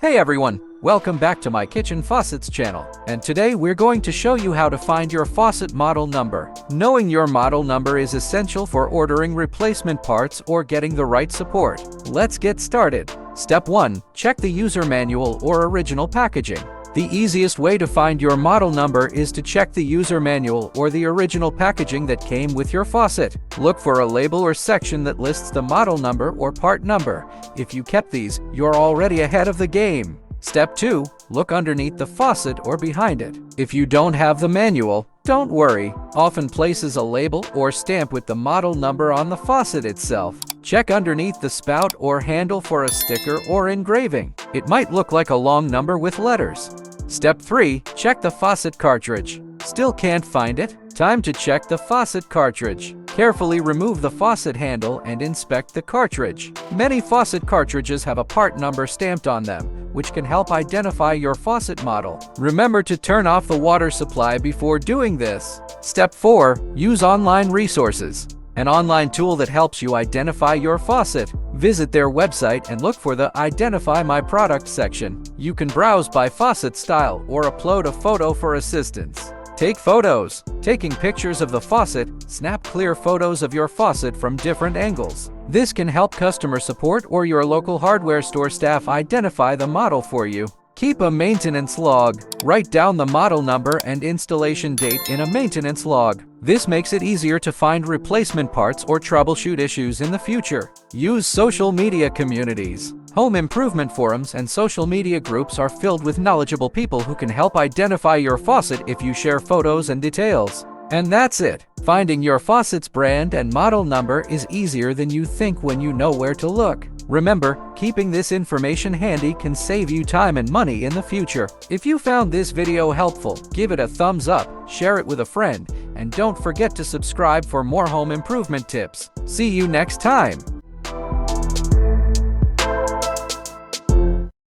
Hey everyone, welcome back to my kitchen faucets channel, and today we're going to show you how to find your faucet model number. Knowing your model number is essential for ordering replacement parts or getting the right support. Let's get started. Step 1. Check the user manual or original packaging. The easiest way to find your model number is to check the user manual or the original packaging that came with your faucet. Look for a label or section that lists the model number or part number. If you kept these, you're already ahead of the game. Step 2. Look underneath the faucet or behind it. If you don't have the manual, don't worry. Often places a label or stamp with the model number on the faucet itself. Check underneath the spout or handle for a sticker or engraving. It might look like a long number with letters. Step 3. Check the faucet cartridge. Still can't find it? Time to check the faucet cartridge. Carefully remove the faucet handle and inspect the cartridge. Many faucet cartridges have a part number stamped on them, which can help identify your faucet model. Remember to turn off the water supply before doing this. Step 4. Use online resources. An online tool that helps you identify your faucet. Visit their website and look for the Identify My Product section. You can browse by faucet style or upload a photo for assistance. Take photos. Taking pictures of the faucet, snap clear photos of your faucet from different angles. This can help customer support or your local hardware store staff identify the model for you. Keep a maintenance log. Write down the model number and installation date in a maintenance log. This makes it easier to find replacement parts or troubleshoot issues in the future. Use social media communities. Home improvement forums and social media groups are filled with knowledgeable people who can help identify your faucet if you share photos and details. And that's it. Finding your faucet's brand and model number is easier than you think when you know where to look. Remember, keeping this information handy can save you time and money in the future. If you found this video helpful, give it a thumbs up, share it with a friend, and don't forget to subscribe for more home improvement tips. See you next time!